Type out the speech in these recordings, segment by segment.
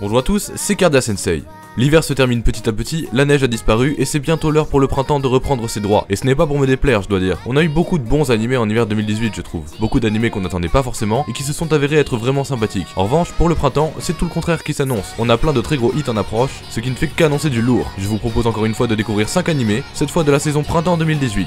Bonjour à tous, c'est Cardia Sensei. L'hiver se termine petit à petit, la neige a disparu et c'est bientôt l'heure pour le printemps de reprendre ses droits. Et ce n'est pas pour me déplaire, je dois dire. On a eu beaucoup de bons animés en hiver 2018, je trouve. Beaucoup d'animés qu'on n'attendait pas forcément et qui se sont avérés être vraiment sympathiques. En revanche, pour le printemps, c'est tout le contraire qui s'annonce. On a plein de très gros hits en approche, ce qui ne fait qu'annoncer du lourd. Je vous propose encore une fois de découvrir 5 animés, cette fois de la saison printemps 2018.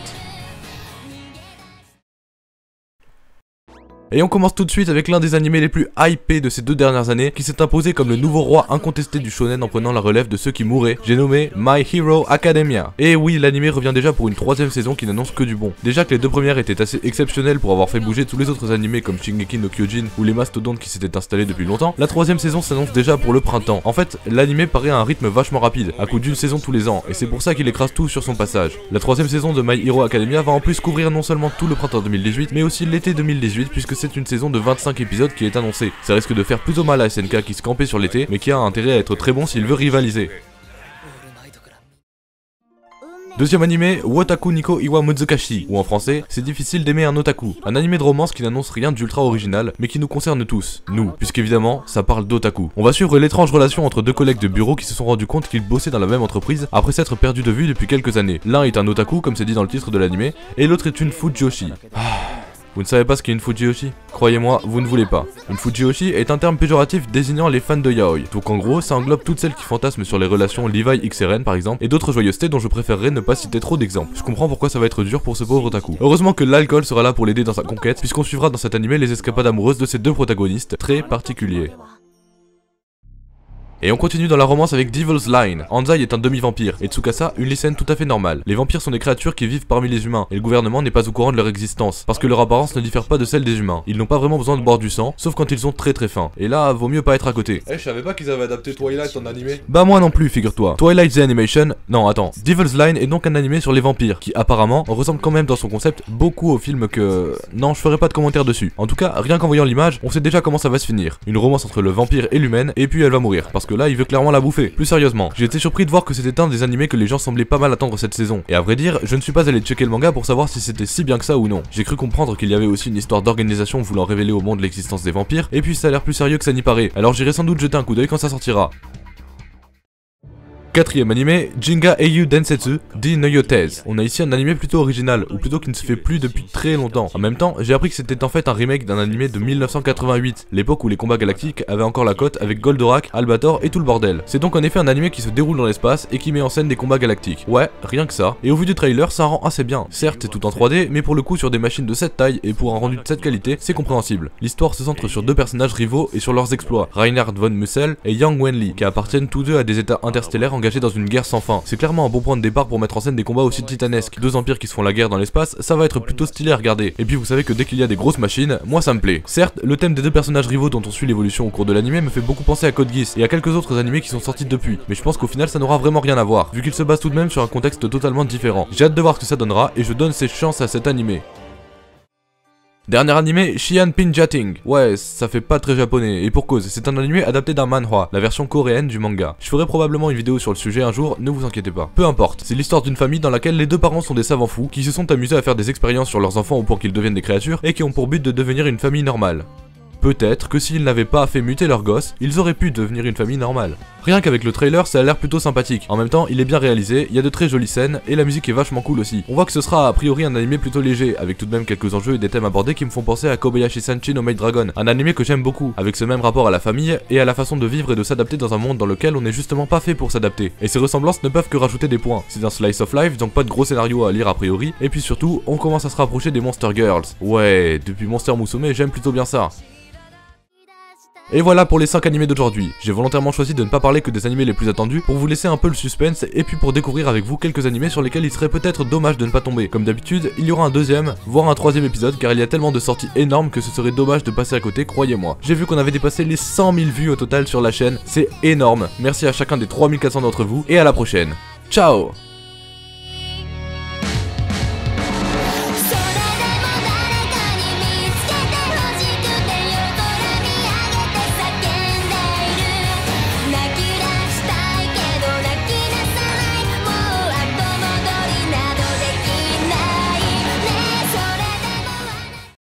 Et on commence tout de suite avec l'un des animés les plus hypés de ces 2 dernières années, qui s'est imposé comme le nouveau roi incontesté du shonen en prenant la relève de ceux qui mouraient. J'ai nommé My Hero Academia. Et oui, l'animé revient déjà pour une 3ème saison qui n'annonce que du bon. Déjà que les 2 premières étaient assez exceptionnelles pour avoir fait bouger tous les autres animés comme Shingeki no Kyojin ou les mastodontes qui s'étaient installés depuis longtemps, la 3ème saison s'annonce déjà pour le printemps. En fait, l'animé paraît à un rythme vachement rapide, à coup d'une saison tous les ans, et c'est pour ça qu'il écrase tout sur son passage. La 3ème saison de My Hero Academia va en plus couvrir non seulement tout le printemps 2018, mais aussi l'été 2018, puisque c'est une saison de 25 épisodes qui est annoncé. Ça risque de faire plutôt mal à SNK qui se campait sur l'été, mais qui a intérêt à être très bon s'il veut rivaliser. Deuxième animé, Wotaku Niko Iwa Muzukashi, ou en français, c'est difficile d'aimer un otaku. Un animé de romance qui n'annonce rien d'ultra original, mais qui nous concerne tous, nous, puisqu'évidemment, ça parle d'otaku. On va suivre l'étrange relation entre 2 collègues de bureau qui se sont rendus compte qu'ils bossaient dans la même entreprise après s'être perdus de vue depuis quelques années. L'un est un otaku, comme c'est dit dans le titre de l'animé, et l'autre est une fujoshi. Vous ne savez pas ce qu'est une fujoshi? Croyez-moi, vous ne voulez pas. Une fujoshi est un terme péjoratif désignant les fans de yaoi. Donc en gros, ça englobe toutes celles qui fantasment sur les relations Levi XRN par exemple, et d'autres joyeusetés dont je préférerais ne pas citer trop d'exemples. Je comprends pourquoi ça va être dur pour ce pauvre otaku. Heureusement que l'alcool sera là pour l'aider dans sa conquête, puisqu'on suivra dans cet animé les escapades amoureuses de ces 2 protagonistes, très particuliers. Et on continue dans la romance avec Devil's Line. Anzai est un demi-vampire, et Tsukasa une lycéenne tout à fait normale. Les vampires sont des créatures qui vivent parmi les humains, et le gouvernement n'est pas au courant de leur existence, parce que leur apparence ne diffère pas de celle des humains. Ils n'ont pas vraiment besoin de boire du sang, sauf quand ils sont très faim. Et là, vaut mieux pas être à côté. Je savais pas qu'ils avaient adapté Twilight en animé. Bah moi non plus, figure-toi. Twilight the Animation, non attends, Devil's Line est donc un animé sur les vampires, qui apparemment ressemble quand même dans son concept beaucoup au film que... Non, je ferai pas de commentaires dessus. En tout cas, rien qu'en voyant l'image, on sait déjà comment ça va se finir. Une romance entre le vampire et l'humaine, et puis elle va mourir, parce que là, il veut clairement la bouffer. Plus sérieusement, j'ai été surpris de voir que c'était un des animés que les gens semblaient pas mal attendre cette saison. Et à vrai dire, je ne suis pas allé checker le manga pour savoir si c'était si bien que ça ou non. J'ai cru comprendre qu'il y avait aussi une histoire d'organisation voulant révéler au monde l'existence des vampires, et puis ça a l'air plus sérieux que ça n'y paraît. Alors j'irai sans doute jeter un coup d'œil quand ça sortira. 4ème animé, Jinga Eiyu Densetsu di Noyotez. On a ici un animé plutôt original, ou plutôt qui ne se fait plus depuis très longtemps. En même temps, j'ai appris que c'était en fait un remake d'un animé de 1988, l'époque où les combats galactiques avaient encore la cote avec Goldorak, Albator et tout le bordel. C'est donc en effet un animé qui se déroule dans l'espace et qui met en scène des combats galactiques. Ouais, rien que ça. Et au vu du trailer, ça rend assez bien. Certes, c'est tout en 3D, mais pour le coup sur des machines de cette taille et pour un rendu de cette qualité, c'est compréhensible. L'histoire se centre sur 2 personnages rivaux et sur leurs exploits, Reinhard von Mussel et Yang Wenli, qui appartiennent tous 2 à des états interstellaires engagés dans une guerre sans fin. C'est clairement un bon point de départ pour mettre en scène des combats aussi titanesques. 2 empires qui se font la guerre dans l'espace, ça va être plutôt stylé à regarder. Et puis vous savez que dès qu'il y a des grosses machines, moi ça me plaît. Certes, le thème des 2 personnages rivaux dont on suit l'évolution au cours de l'animé me fait beaucoup penser à Code Geass et à quelques autres animés qui sont sortis depuis, mais je pense qu'au final ça n'aura vraiment rien à voir, vu qu'il se base tout de même sur un contexte totalement différent. J'ai hâte de voir ce que ça donnera et je donne ses chances à cet animé. Dernier animé, Shihan Pinjating. Ouais, ça fait pas très japonais, et pour cause, c'est un animé adapté d'un manhwa, la version coréenne du manga. Je ferai probablement une vidéo sur le sujet un jour, ne vous inquiétez pas. Peu importe, c'est l'histoire d'une famille dans laquelle les 2 parents sont des savants fous, qui se sont amusés à faire des expériences sur leurs enfants au point qu'ils deviennent des créatures, et qui ont pour but de devenir une famille normale. Peut-être que s'ils n'avaient pas fait muter leur gosse, ils auraient pu devenir une famille normale. Rien qu'avec le trailer, ça a l'air plutôt sympathique. En même temps, il est bien réalisé, il y a de très jolies scènes, et la musique est vachement cool aussi. On voit que ce sera a priori un animé plutôt léger, avec tout de même quelques enjeux et des thèmes abordés qui me font penser à Kobayashi Senshi no Maid Dragon, un animé que j'aime beaucoup, avec ce même rapport à la famille, et à la façon de vivre et de s'adapter dans un monde dans lequel on n'est justement pas fait pour s'adapter. Et ces ressemblances ne peuvent que rajouter des points. C'est un slice of life, donc pas de gros scénario à lire a priori, et puis surtout, on commence à se rapprocher des Monster Girls. Ouais, depuis Monster Musume, j'aime plutôt bien ça. Et voilà pour les 5 animés d'aujourd'hui. J'ai volontairement choisi de ne pas parler que des animés les plus attendus pour vous laisser un peu le suspense et puis pour découvrir avec vous quelques animés sur lesquels il serait peut-être dommage de ne pas tomber. Comme d'habitude, il y aura un 2ème, voire un 3ème épisode car il y a tellement de sorties énormes que ce serait dommage de passer à côté, croyez-moi. J'ai vu qu'on avait dépassé les 100 000 vues au total sur la chaîne, c'est énorme. Merci à chacun des 3400 d'entre vous et à la prochaine. Ciao!